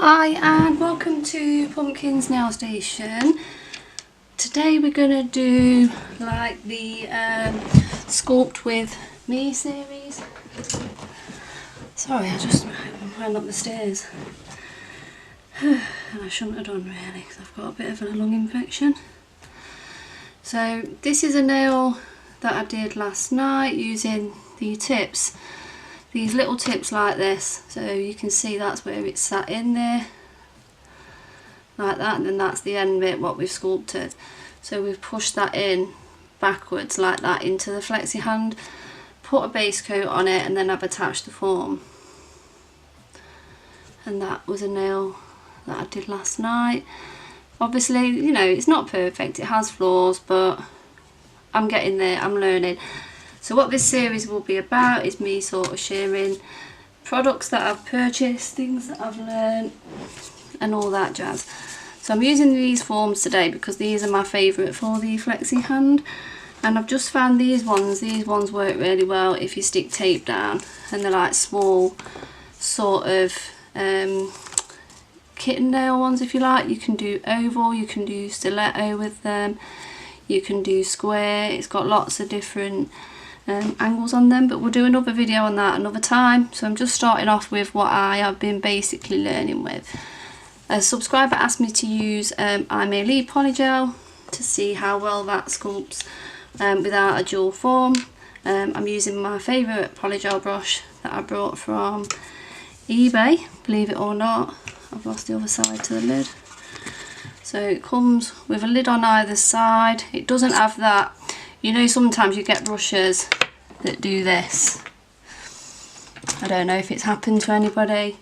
Hi and welcome to Pumpkin's Nail Station. Today we're going to do like the Sculpt with Me series. Sorry, I just ran up the stairs. And I shouldn't have done really because I've got a bit of a lung infection. So this is a nail that I did last night using the tips. These little tips like this, so you can see that's where it's sat in there like that, and then that's the end bit what we've sculpted. So we've pushed that in backwards like that into the Flexihand, put a base coat on it, and then I've attached the form. And that was a nail that I did last night. Obviously, you know, it's not perfect, it has flaws, but I'm getting there, I'm learning. So what this series will be about is me sort of sharing products that I've purchased, things that I've learned and all that jazz. So I'm using these forms today because these are my favourite for the Flexihand, and I've just found these ones work really well if you stick tape down, and they're like small sort of kitten nail ones if you like. You can do oval, you can do stiletto with them, you can do square. It's got lots of different angles on them, but we'll do another video on that another time. So I'm just starting off with what I have been basically learning with. A subscriber asked me to use Polygel Polygel to see how well that sculpts without a dual form. I'm using my favourite Polygel brush that I brought from eBay, believe it or not. I've lost the other side to the lid. So it comes with a lid on either side. It doesn't have that, you know, sometimes you get brushes that do this. I don't know if it's happened to anybody,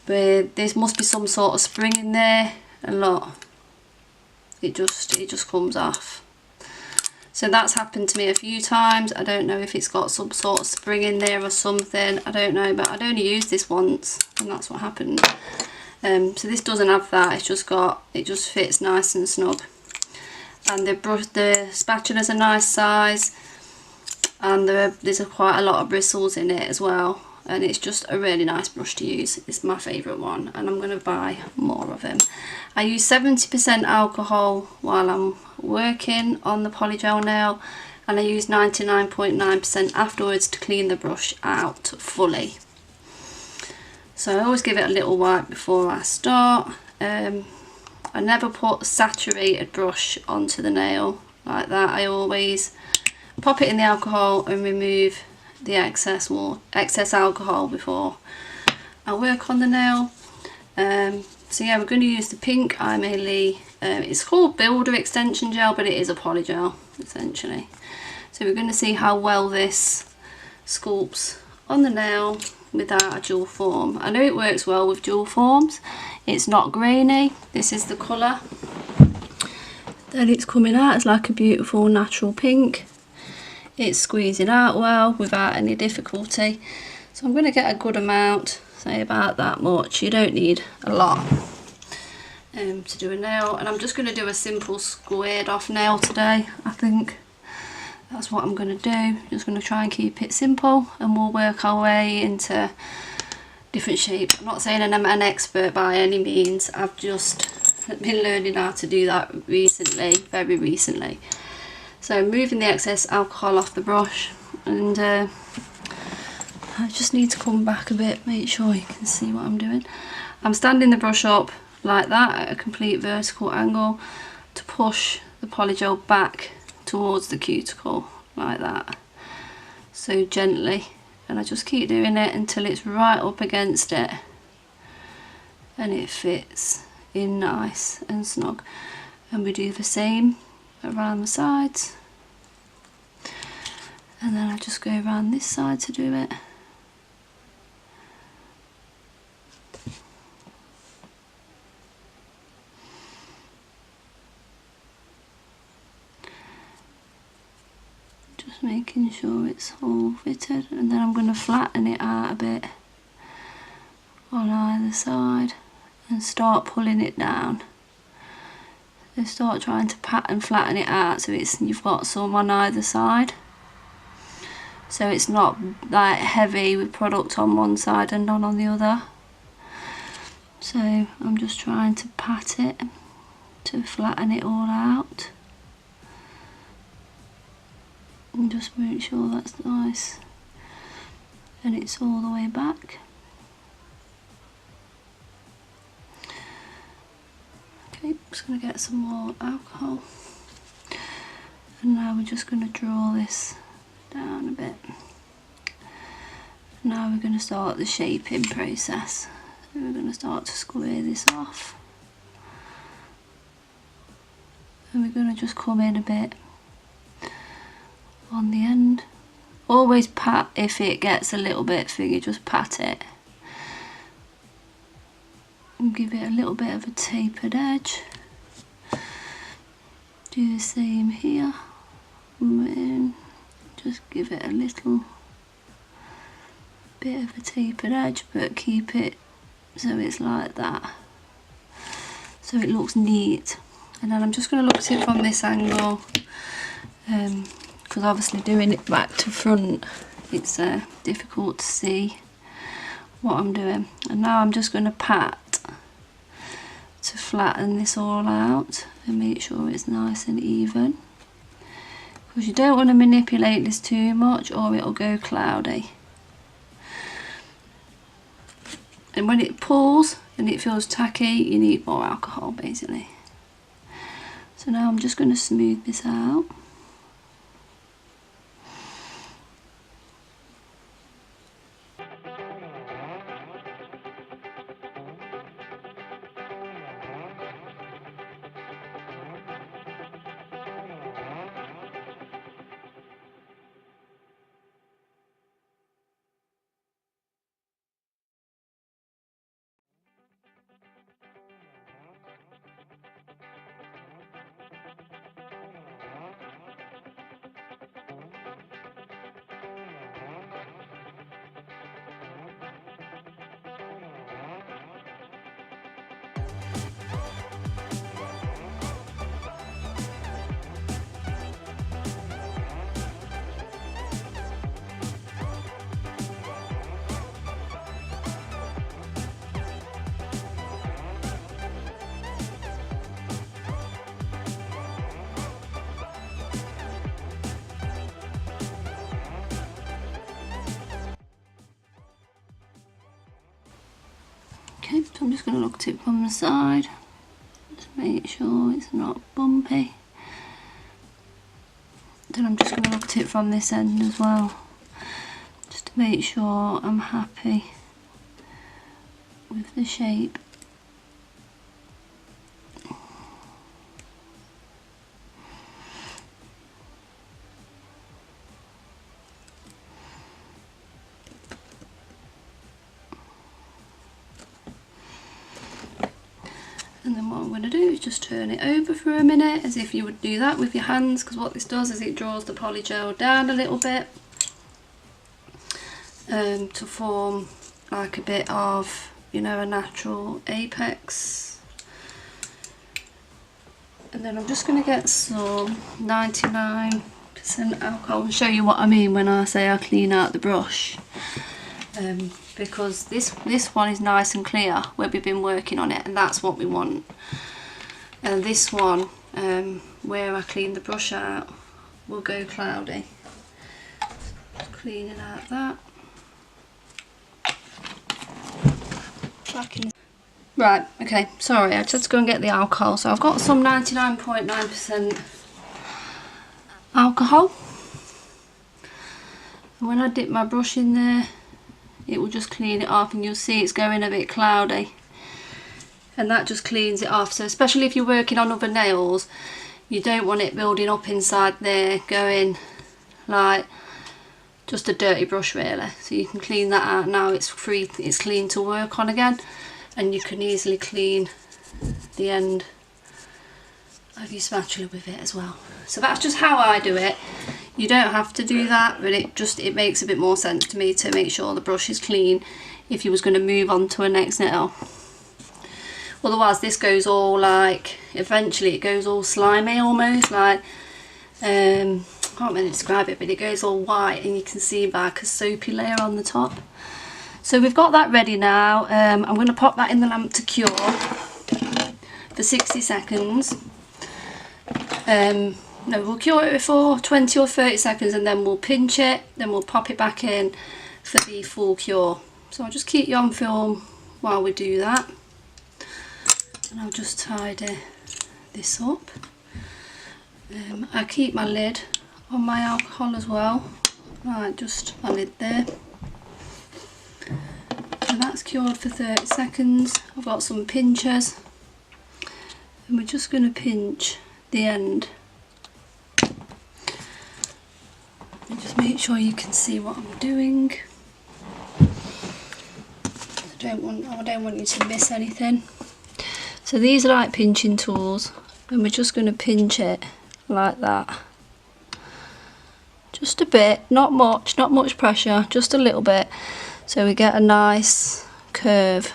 but there must be some sort of spring in there, and look, it just comes off. So that's happened to me a few times. I don't know if it's got some sort of spring in there or something, I don't know, but I'd only used this once and that's what happened. So this doesn't have that, it just fits nice and snug. And the spatula's a nice size, and there's quite a lot of bristles in it as well, and it's just a really nice brush to use. It's my favourite one, and I'm going to buy more of them. I use 70% alcohol while I'm working on the Polygel nail, and I use 99.9% afterwards to clean the brush out fully. So I always give it a little wipe before I start. I never put saturated brush onto the nail like that. I always pop it in the alcohol and remove the excess alcohol before I work on the nail. So yeah, we're going to use the pink Polygel. It's called Builder Extension Gel, but it is a polygel essentially. So we're going to see how well this sculpts on the nail without a dual form. I know it works well with dual forms. It's not grainy. This is the colour that it's coming out. It's like a beautiful natural pink. It's squeezing out well without any difficulty. So I'm going to get a good amount, say about that much. You don't need a lot to do a nail. And I'm just going to do a simple squared off nail today. I think that's what I'm going to do. Just going to try and keep it simple, and we'll work our way into different shapes. I'm not saying I'm an expert by any means. I've just been learning how to do that recently, very recently. So moving the excess alcohol off the brush, and I just need to come back a bit, make sure you can see what I'm doing. I'm standing the brush up like that at a complete vertical angle to push the Polygel back towards the cuticle like that, so gently, and I just keep doing it until it's right up against it and it fits in nice and snug. And we do the same around the sides, and then I just go around this side to do it. Just making sure it's all fitted, and then I'm going to flatten it out a bit on either side and start pulling it down. So start trying to pat and flatten it out so you've got some on either side, so it's not like heavy with product on one side and none on the other. So I'm just trying to pat it to flatten it all out. And just make sure that's nice and it's all the way back. Okay, just going to get some more alcohol, and now we're just going to draw this down a bit. Now we're going to start the shaping process. So we're going to start to square this off, and we're going to just come in a bit on the end. Always pat if it gets a little bit thingy, just pat it and give it a little bit of a tapered edge. Do the same here, and just give it a little bit of a tapered edge, but keep it so it's like that, so it looks neat. And then I'm just going to look at it from this angle, because obviously doing it back to front, it's difficult to see what I'm doing. And now I'm just going to pat to flatten this all out and make sure it's nice and even, because you don't want to manipulate this too much or it'll go cloudy. And when it pulls and it feels tacky, you need more alcohol basically. So now I'm just going to smooth this out. Okay, so I'm just going to look at it from the side, just make sure it's not bumpy. Then I'm just going to look at it from this end as well, just to make sure I'm happy with the shape. And then what I'm going to do is just turn it over for a minute, as if you would do that with your hands, because what this does is it draws the polygel down a little bit to form like a bit of, you know, a natural apex. And then I'm just going to get some 99% alcohol and show you what I mean when I say I clean out the brush. Because this one is nice and clear where we've been working on it, and that's what we want. And this one, where I clean the brush out, will go cloudy. Just cleaning out that. Back in. Right, okay, sorry, I just had to go and get the alcohol. So I've got some 99.9% alcohol. And when I dip my brush in there, it will just clean it off, and you'll see it's going a bit cloudy, and that just cleans it off. So especially if you're working on other nails, you don't want it building up inside there, going like just a dirty brush really. So you can clean that out now. It's free, it's clean to work on again, and you can easily clean the end of your spatula with it as well. So that's just how I do it. You don't have to do that, but it makes a bit more sense to me to make sure the brush is clean if you was going to move on to a next nail. Otherwise this goes all like, eventually it goes all slimy almost, like, I can't really describe it, but it goes all white and you can see like a soapy layer on the top. So we've got that ready now. I'm going to pop that in the lamp to cure for 60 seconds. No, we'll cure it for 20 or 30 seconds and then we'll pinch it, then we'll pop it back in for the full cure. So I'll just keep you on film while we do that. And I'll just tidy this up. I keep my lid on my alcohol as well. Right, just my lid there. And that's cured for 30 seconds. I've got some pinchers. And we're just going to pinch the end. And just make sure you can see what I'm doing. I don't want you to miss anything. So these are like pinching tools, and we're just going to pinch it like that. Just a bit, not much pressure, just a little bit, so we get a nice curve.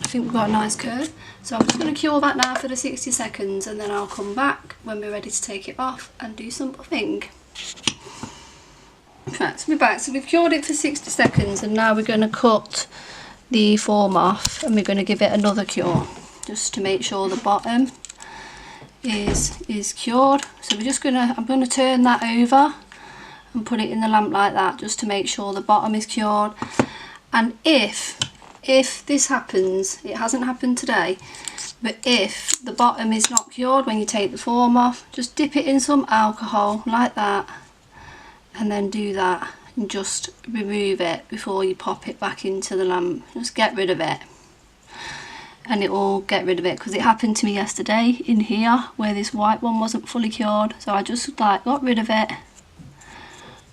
I think we've got a nice curve. So I'm just going to cure that now for the 60 seconds and then I'll come back when we're ready to take it off and do some buffing. Right, so we're back. So we've cured it for 60 seconds and now we're going to cut the form off and we're going to give it another cure just to make sure the bottom is cured. So we're just going to, I'm going to turn that over and put it in the lamp like that just to make sure the bottom is cured. And if this happens, it hasn't happened today, but if the bottom is not cured when you take the form off, just dip it in some alcohol like that and then do that and just remove it before you pop it back into the lamp. Just get rid of it and it will get rid of it, because it happened to me yesterday in here where this white one wasn't fully cured, so I just like got rid of it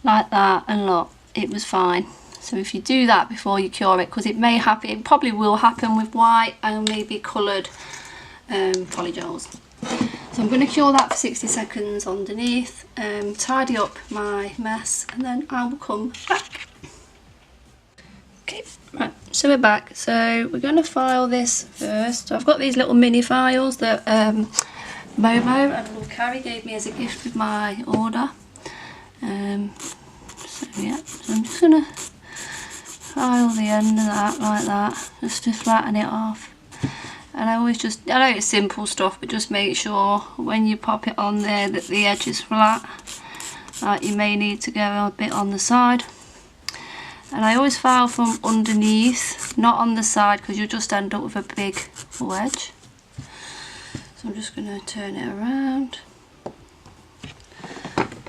like that and look, it was fine. So if you do that before you cure it, because it may happen, it probably will happen with white and maybe coloured polygels. So I'm going to cure that for 60 seconds underneath, tidy up my mess and then I will come back. Okay, right, so we're back. So we're going to file this first. So I've got these little mini files that Momo and Lord Carrie gave me as a gift with my order. So yeah, so I'm just going to file the end of that like that, just to flatten it off. And I always just, I know it's simple stuff, but just make sure when you pop it on there that the edge is flat. Like you may need to go a bit on the side. And I always file from underneath, not on the side, because you'll just end up with a big wedge. So I'm just going to turn it around.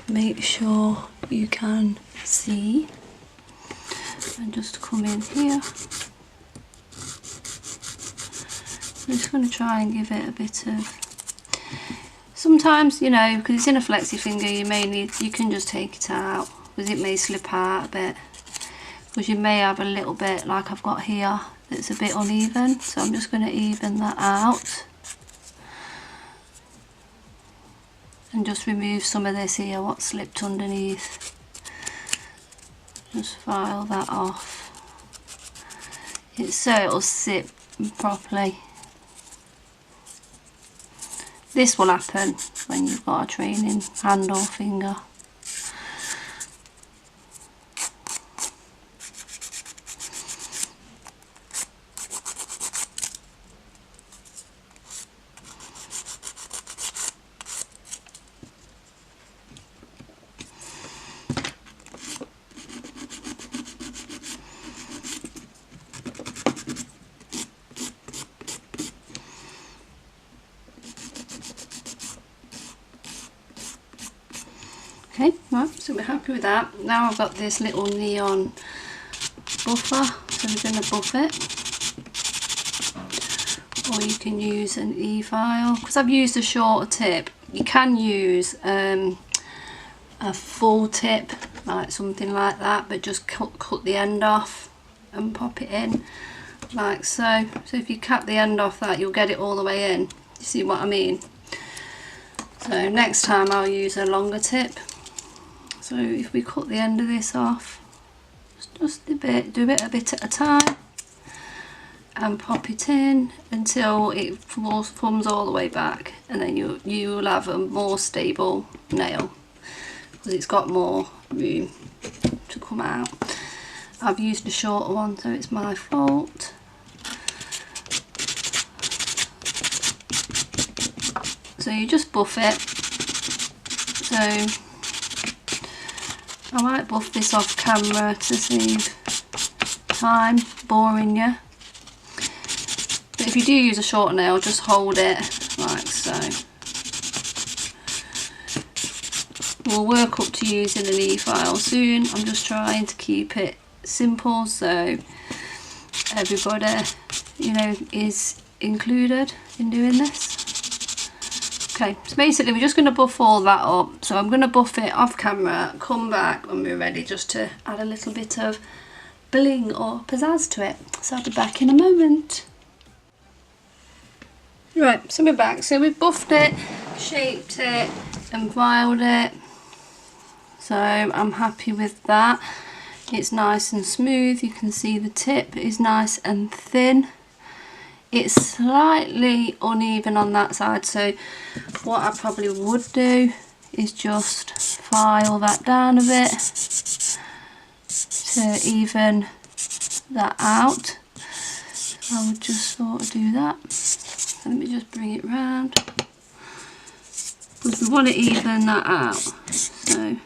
Make sure you can see. And just come in here. I'm just going to try and give it a bit of, sometimes, you know, because it's in a flexi finger, you can just take it out because it may slip out a bit, because you may have a little bit like I've got here that's a bit uneven, so I'm just going to even that out and just remove some of this here what slipped underneath. Just file that off. It's so it'll sit properly. This will happen when you've got a training hand or finger. Okay, right, so we're happy with that. Now I've got this little neon buffer, so we're going to buff it. Or you can use an E-file. Because I've used a shorter tip, you can use a full tip, like something like that, but just cut the end off and pop it in, like so. So if you cut the end off that, you'll get it all the way in. You see what I mean? So next time I'll use a longer tip. So if we cut the end of this off, just a bit, do it a bit at a time, and pop it in until it forms all the way back, and then you will have a more stable nail because it's got more room to come out. I've used a shorter one, so it's my fault. So you just buff it. So I might buff this off camera to save time boring you. But if you do use a short nail, just hold it like so. We'll work up to using an e-file soon. I'm just trying to keep it simple so everybody, you know, is included in doing this. Okay, so basically we're just going to buff all that up. So I'm going to buff it off camera, come back when we're ready, just to add a little bit of bling or pizzazz to it. So I'll be back in a moment. Right, so we're back. So we've buffed it, shaped it and filed it. So I'm happy with that. It's nice and smooth. You can see the tip is nice and thin. It's slightly uneven on that side, so what I probably would do is just file that down a bit to even that out. So I would just sort of do that. So let me just bring it round, because we want to even that out. So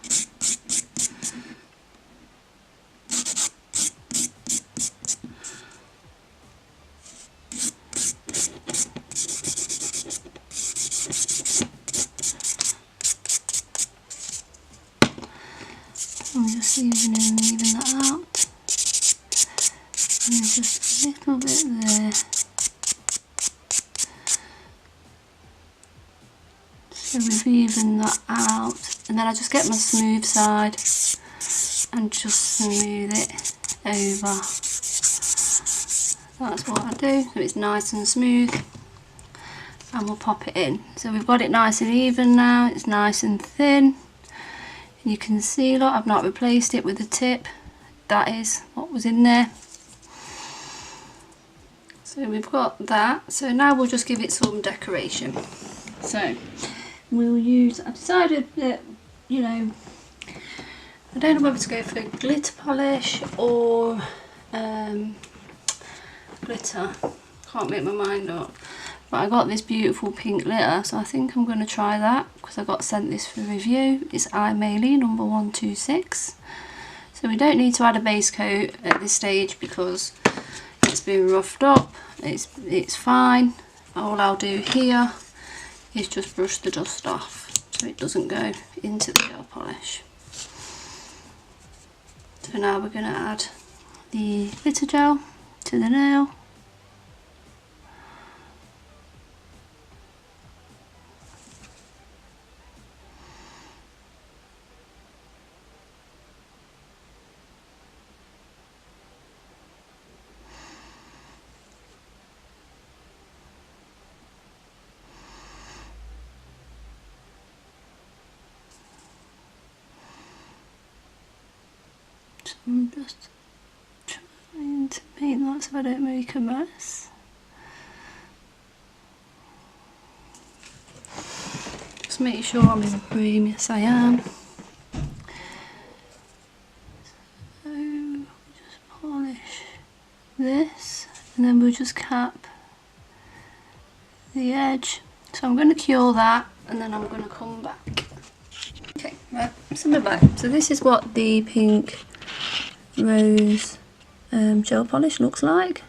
I'm just even that out, and then just a little bit there. So we've evened that out, and then I just get my smooth side and just smooth it over. That's what I do, so it's nice and smooth, and we'll pop it in. So we've got it nice and even now, it's nice and thin. You can see, look, I've not replaced it with a tip. That is what was in there. So we've got that. So now we'll just give it some decoration. So we'll use, I've decided that, you know, I don't know whether to go for glitter polish or glitter. Can't make my mind up. But I got this beautiful pink glitter, so I think I'm going to try that because I got sent this for review. It's I Maylee number 126. So we don't need to add a base coat at this stage because it's been roughed up. It's fine. All I'll do here is just brush the dust off so it doesn't go into the gel polish. So now we're going to add the glitter gel to the nail. I'm just trying to paint that so I don't make a mess. Just make sure I'm in the frame. Yes, I am. So just polish this, and then we'll just cap the edge. So I'm going to cure that, and then I'm going to come back. Okay, right, so we're back. So this is what the pink rose gel polish looks like.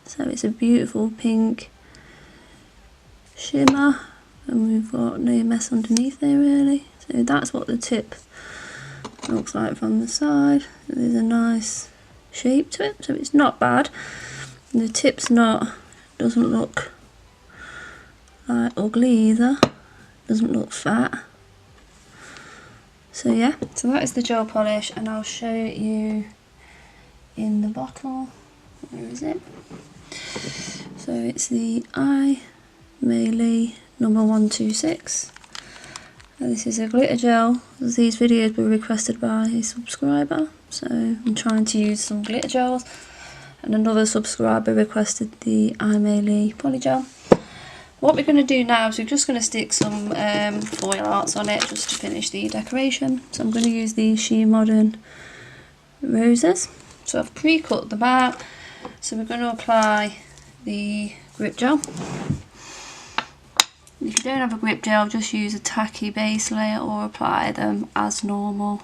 So it's a beautiful pink shimmer, and we've got no mess underneath there really. So that's what the tip looks like from the side. There's a nice shape to it, so it's not bad. The tip's doesn't look like ugly either, doesn't look fat. So yeah, so that is the gel polish, and I'll show you in the bottle. Where is it? So it's the I Maylee number 126. And this is a glitter gel. These videos were requested by a subscriber, so I'm trying to use some glitter gels. and another subscriber requested the Polygel. What we're going to do now is we're just going to stick some foil arts on it just to finish the decoration. So I'm going to use these She Modern roses. So I've pre-cut them out. So we're going to apply the grip gel. If you don't have a grip gel, just use a tacky base layer or apply them as normal.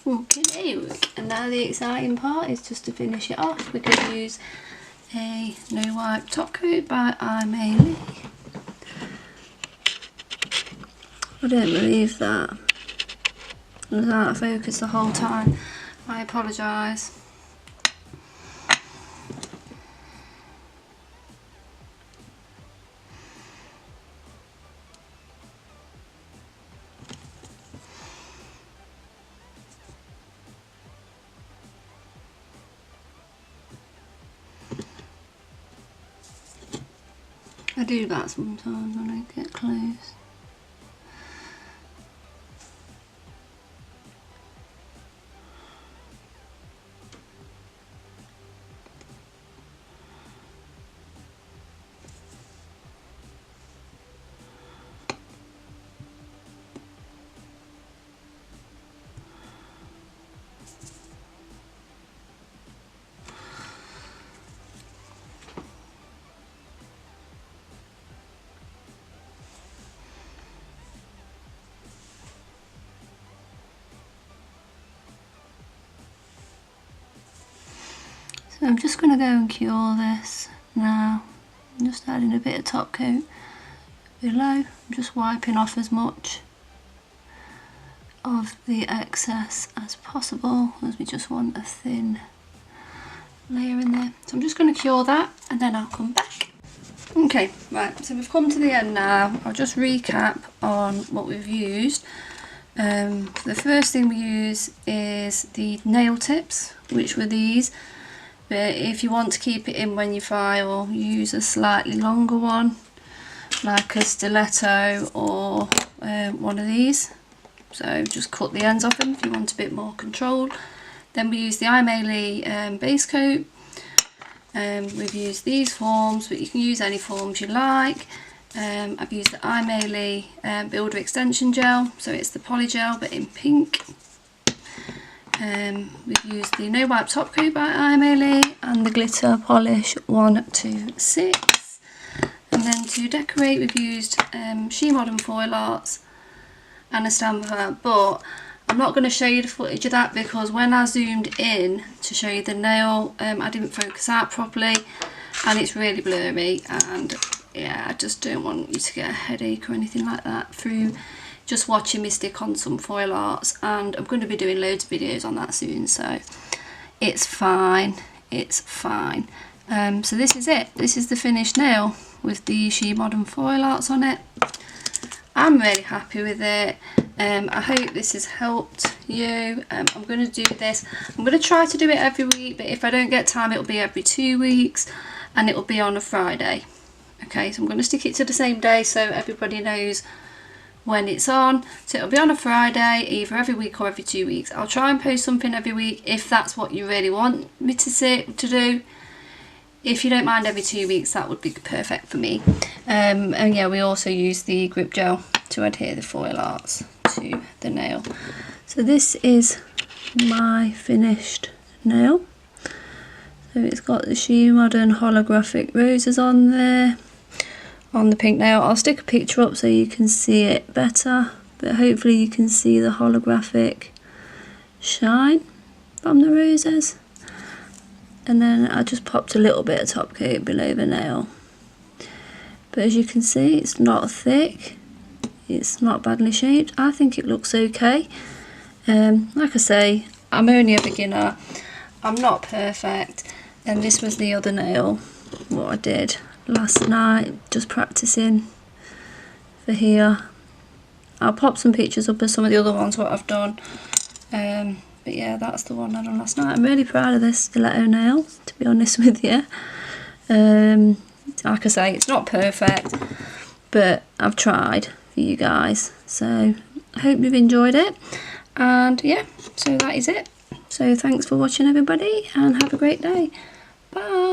Okay, and now the exciting part is just to finish it off. We could use a no wipe top coat by Lee. I don't believe that. I was out of focus the whole time. I apologise. I do that sometimes when I get close. So I'm just going to go and cure this now. I'm just adding a bit of top coat below. I'm just wiping off as much of the excess as possible, as we just want a thin layer in there. So I'm just going to cure that and then I'll come back. Okay, right, so we've come to the end now. I'll just recap on what we've used. The first thing we use is the nail tips, which were these. But if you want to keep it in when you file, use a slightly longer one, like a stiletto or one of these. So just cut the ends off them if you want a bit more control. Then we use the Lee base coat. We've used these forms, but you can use any forms you like. I've used the iMaily Builder Extension Gel, so it's the Polygel but in pink. We've used the No Wipe Top Coat by iMaily and the Glitter Polish 126. And then to decorate we've used She Modern Foil Arts and a stamper, but I'm not going to show you the footage of that because when I zoomed in to show you the nail, I didn't focus out properly and it's really blurry, and yeah, I just don't want you to get a headache or anything like that through just watching me stick on some foil arts, and I'm going to be doing loads of videos on that soon, so it's fine, it's fine. So this is it, this is the finished nail with the She Modern Foil Arts on it. I'm really happy with it. I hope this has helped you. I'm going to do this, I'm going to try to do it every week, but if I don't get time it'll be every 2 weeks and it'll be on a Friday. Okay, so I'm going to stick it to the same day so everybody knows when it's on. So it'll be on a Friday either every week or every 2 weeks. I'll try and post something every week if that's what you really want me to do. If you don't mind every 2 weeks, that would be perfect for me. And yeah, we also use the grip gel to adhere the foil arts to the nail. So this is my finished nail. So it's got the She Modern holographic roses on there, on the pink nail. I'll stick a picture up so you can see it better, but hopefully you can see the holographic shine from the roses. And then I just popped a little bit of top coat below the nail. But as you can see, it's not thick, it's not badly shaped. I think it looks okay. Like I say, I'm only a beginner, I'm not perfect, and this was the other nail, what I did last night, just practicing for here. I'll pop some pictures up of some of the other ones what I've done. But yeah, that's the one I done last night. I'm really proud of this stiletto nail, to be honest with you. Like I say, it's not perfect, but I've tried for you guys. So I hope you've enjoyed it. And yeah, so that is it. So thanks for watching everybody and have a great day. Bye.